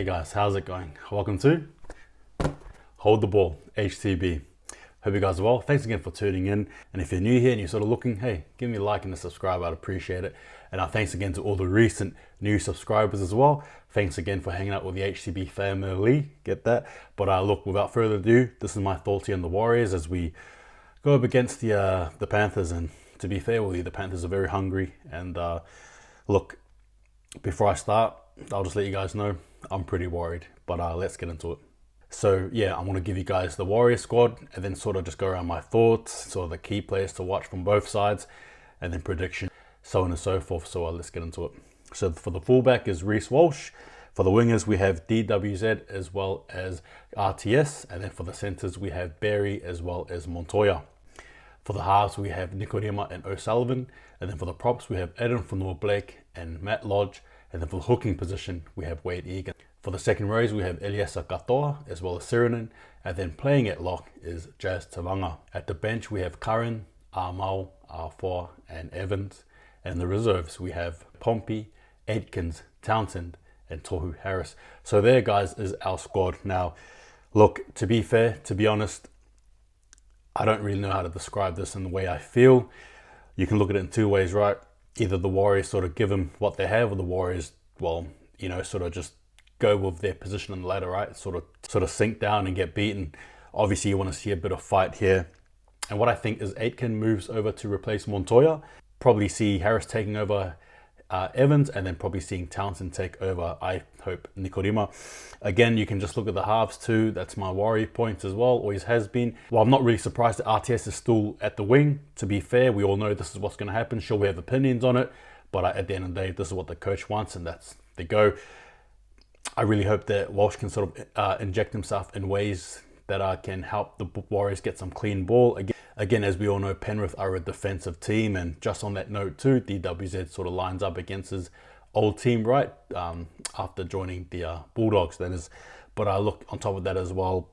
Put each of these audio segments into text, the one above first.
Hey guys, how's it going? Welcome to Hold the Ball, HTB. Hope you guys are well. Thanks again for tuning in. And if you're new here and you're sort of looking, hey, give me a like and a subscribe. I'd appreciate it. And thanks again to all the recent new subscribers as well. Thanks again for hanging out with the HTB family. Get that? But look, without further ado, this is my thoughts here on the Warriors as we go up against the Panthers. And to be fair with you, the Panthers are very hungry. And look, before I start, I'll just let you guys know I'm pretty worried. But let's get into it. So yeah, I'm going to give you guys the Warrior squad and then sort of just go around my thoughts, sort of the key players to watch from both sides, and then prediction, so on and so forth. So let's get into it. So for the fullback is Reece Walsh. For the wingers, we have DWZ as well as RTS. And then for the centers, we have Berry as well as Montoya. For the halves, we have Nikorima and O'Sullivan. And then for the props, we have Adam Fanua-Blake and Matt Lodge. And then for the hooking position, we have Wade Egan. For the second rows, we have Eliasa Katoa as well as Sirinen. And then playing at lock is Jazz Tavanga. At the bench, we have Curran, Armau, Arfoa and Evans. And in the reserves, we have Pompey, Aitkins, Townsend and Tohu Harris. So there, guys, is our squad. Now, look, to be fair, to be honest, I don't really know how to describe this in the way I feel. You can look at it in two ways, right? Either the Warriors sort of give them what they have, or the Warriors, well, you know, sort of just go with their position on the ladder, right? Sort of sink down and get beaten. Obviously, you want to see a bit of fight here. And what I think is Aitken moves over to replace Montoya. Probably see Harris taking over Evans, and then probably seeing Townsend take over, I hope, Nikorima. Again, you can just look at the halves too. That's my worry point as well, always has been. Well, I'm not really surprised that RTS is still at the wing. To be fair, we all know this is what's going to happen. Sure, we have opinions on it, but at the end of the day, this is what the coach wants, and that's the go. I really hope that Walsh can sort of inject himself in ways that can help the Warriors get some clean ball. Again, as we all know, Penrith are a defensive team, and just on that note too, DWZ sort of lines up against his old team, right, after joining the Bulldogs, that is. But look, on top of that as well,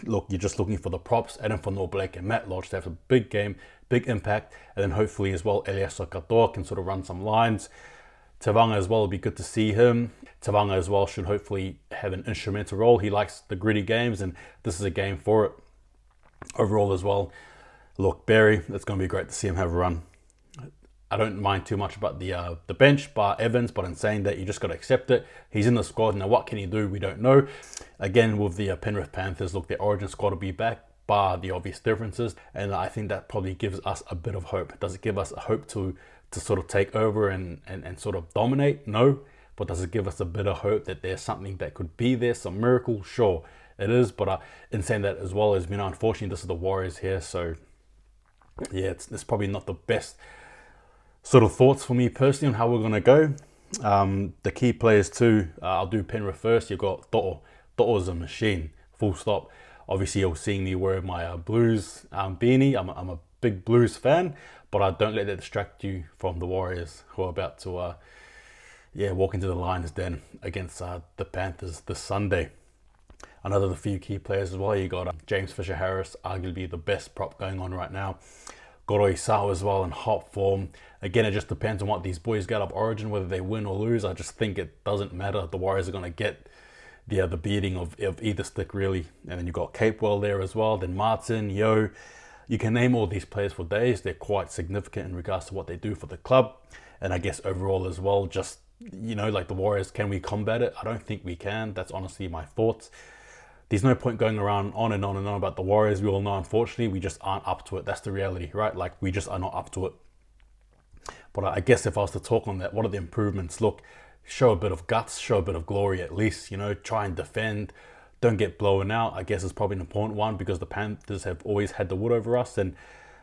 look, you're just looking for the props, Adam Fanua-Blake and Matt Lodge to have a big game, big impact, and then hopefully as well, Eliasa Katoa can sort of run some lines. Tavanga as well, it'd be good to see him. Tavanga as well should hopefully have an instrumental role. He likes the gritty games, and this is a game for it. Overall as well, look, Berry, it's going to be great to see him have a run. I don't mind too much about the bench, bar Evans, but in saying that, you just got to accept it. He's in the squad. Now, what can he do? We don't know. Again, with the Penrith Panthers, look, their origin squad will be back, bar the obvious differences. And I think that probably gives us a bit of hope. Does it give us a hope to sort of take over and sort of dominate? No. But does it give us a bit of hope that there's something that could be there, some miracle? Sure, it is. But in saying that as well, as you know, unfortunately, this is the Warriors here. So yeah, it's probably not the best sort of thoughts for me personally on how we're going to go. The key players too, I'll do Penrith first. You've got To'o. To'o's a machine, full stop. Obviously, you're seeing me wear my Blues beanie. I'm a big Blues fan, but don't let that distract you from the Warriors who are about to walk into the Lions' den against the Panthers this Sunday. Another few key players as well. You got James Fisher-Harris, arguably the best prop going on right now. Goroi Sao as well in hot form. Again, it just depends on what these boys get up Origin, whether they win or lose. I just think it doesn't matter. The Warriors are going to get the beating of either stick, really. And then you've got Capewell there as well. Then Martin, Yo. You can name all these players for days. They're quite significant in regards to what they do for the club. And I guess overall as well, just, you know, like the Warriors, can we combat it? I don't think we can. That's honestly my thoughts. There's no point going around on and on and on about the Warriors. We all know, unfortunately, we just aren't up to it. That's the reality, right? Like, we just are not up to it. But I guess if I was to talk on that, what are the improvements? Look, show a bit of guts, show a bit of glory at least, you know, try and defend. Don't get blown out. I guess it's probably an important one because the Panthers have always had the wood over us, and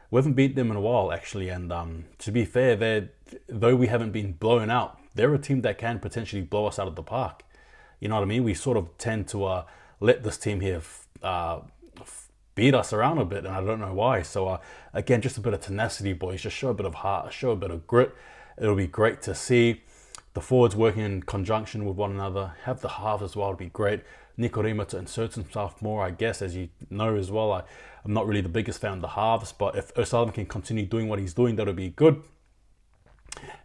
we haven't beat them in a while, actually. And to be fair, though we haven't been blown out, they're a team that can potentially blow us out of the park. You know what I mean? We sort of tend to let this team here beat us around a bit, and I don't know why. So again, just a bit of tenacity, boys. Just show a bit of heart, show a bit of grit. It'll be great to see the forwards working in conjunction with one another. Have the halves as well, it'll be great. Nikorima to insert himself more, I guess, as you know as well. I'm not really the biggest fan of the halves, but if O'Sullivan can continue doing what he's doing, that'll be good.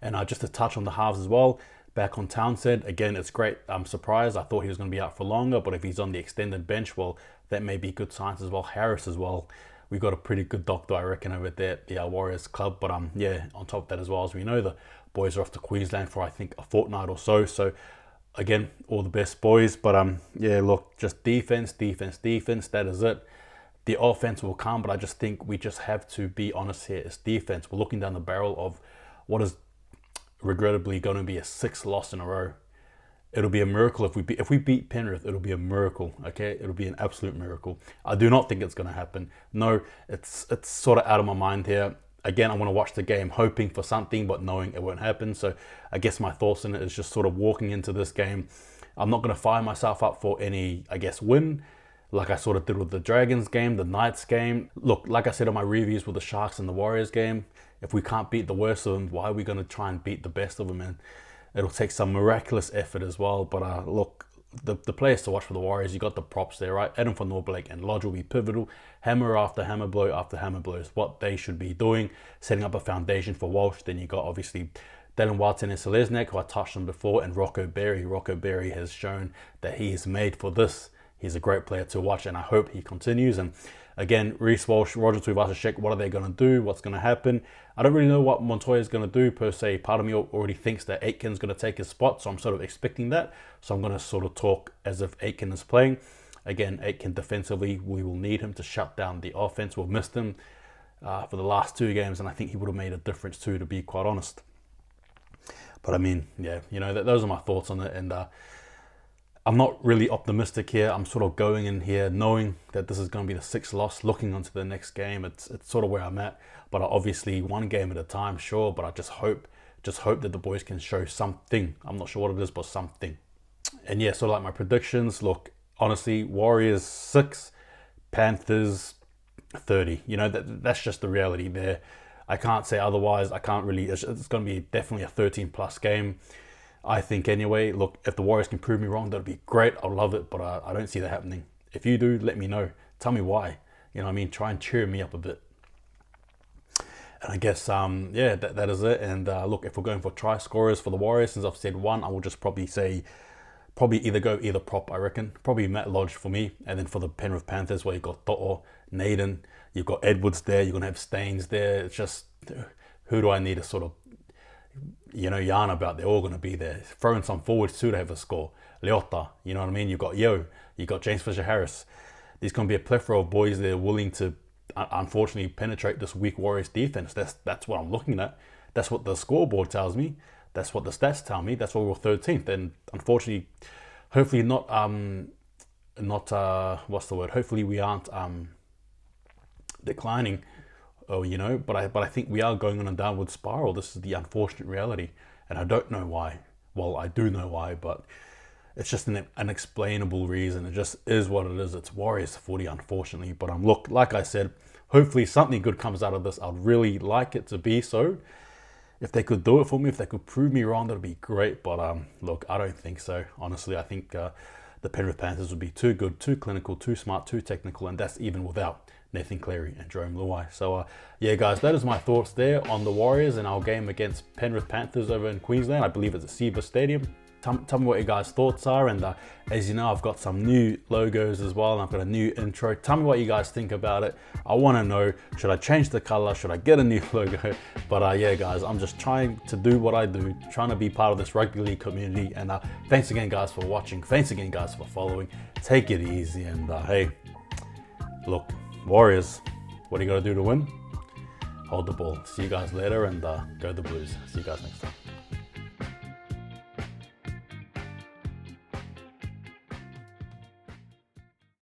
And just to touch on the halves as well, back on Townsend. Again, it's great. I'm surprised. I thought he was going to be out for longer, but if he's on the extended bench, well, that may be good signs as well. Harris as well. We've got a pretty good doctor, I reckon, over there at the Warriors club. But yeah, on top of that as well, as we know, the boys are off to Queensland for, I think, a fortnight or so. So again, all the best, boys. But yeah, look, just defense. That is it. The offense will come, but I just think we just have to be honest here. It's defense. We're looking down the barrel of what is regrettably going to be a 6th loss in a row. It'll be a miracle if we beat Penrith. It'll be a miracle, okay? It'll be an absolute miracle. I do not think it's going to happen. No, it's sort of out of my mind here. Again, I want to watch the game hoping for something, but knowing it won't happen. So I guess my thoughts on it is just sort of walking into this game. I'm not going to fire myself up for any, I guess, win, like I sort of did with the Dragons game, the Knights game. Look, like I said in my reviews with the Sharks and the Warriors game, if we can't beat the worst of them, why are we going to try and beat the best of them? And it'll take some miraculous effort as well. But look, the players to watch for the Warriors, you got the props there, right? Adam van Noorbleek and Lodge will be pivotal. Hammer after hammer blow after hammer blow is what they should be doing, setting up a foundation for Walsh. Then you got obviously Dylan Watson and Selesnik, who I touched on before, and Rocco Berry. Rocco Berry has shown that he is made for this. He's a great player to watch, and I hope he continues. And again, Reece Walsh, Roger Tuivasa-Sheck, what are they going to do? What's going to happen? I don't really know what Montoya is going to do per se. Part of me already thinks that Aitken's going to take his spot, so I'm sort of expecting that. So I'm going to sort of talk as if Aitken is playing. Again, Aitken defensively, we will need him to shut down the offense. We'll miss him for the last 2 games, and I think he would have made a difference too, to be quite honest. But I mean, yeah, you know, those are my thoughts on it, and I'm not really optimistic here. I'm sort of going in here knowing that this is going to be the 6th loss, looking onto the next game. It's sort of where I'm at. But obviously, one game at a time, sure. But I just hope that the boys can show something. I'm not sure what it is, but something. And yeah, so like my predictions, look, honestly, Warriors 6, Panthers 30. You know, that's just the reality there. I can't say otherwise. I can't really. It's going to be definitely a 13+ game, I think, anyway. Look, if the Warriors can prove me wrong, that'd be great. I'll love it, but I don't see that happening. If you do, let me know. Tell me why. You know what I mean? Try and cheer me up a bit. And I guess, yeah, that is it. And look, if we're going for try scorers for the Warriors, since I've said one, I will just probably say, either prop, I reckon. Probably Matt Lodge for me. And then for the Penrith Panthers, where you've got To'o, Naden, you've got Edwards there, you're going to have Staines there. It's just, who do I need to sort of, you know, yarn about? They're all going to be there. Throwing some forwards too to have a score. Leota, you know what I mean? You've got Yo, you've got James Fisher-Harris. There's going to be a plethora of boys there willing to, unfortunately, penetrate this weak Warriors defense. That's what I'm looking at. That's what the scoreboard tells me. That's what the stats tell me. That's why we're 13th. And unfortunately, hopefully not what's the word? Hopefully we aren't declining. Oh, you know, but I think we are going on a downward spiral. This is the unfortunate reality, and I don't know why. Well, I do know why, but it's just an unexplainable reason. It just is what it is. It's Warriors 40, unfortunately. But look, like I said, hopefully something good comes out of this. I'd really like it to be so. If they could do it for me, if they could prove me wrong, that'd be great. But look, I don't think so. Honestly, I think the Penrith Panthers would be too good, too clinical, too smart, too technical, and that's even without Nathan Cleary and Jerome Luai. So yeah, guys, that is my thoughts there on the Warriors and our game against Penrith Panthers over in Queensland. I believe it's at Seaver Stadium. Tell me what your guys' thoughts are, and as you know, I've got some new logos as well, and I've got a new intro. Tell me what you guys think about it. I want to know, should I change the color? Should I get a new logo? But yeah, guys, I'm just trying to do what I do, trying to be part of this rugby league community. And thanks again, guys, for watching. Thanks again, guys, for following. Take it easy, and hey, look, Warriors, what do you got to do to win? Hold the ball. See you guys later, and go the Blues. See you guys next time.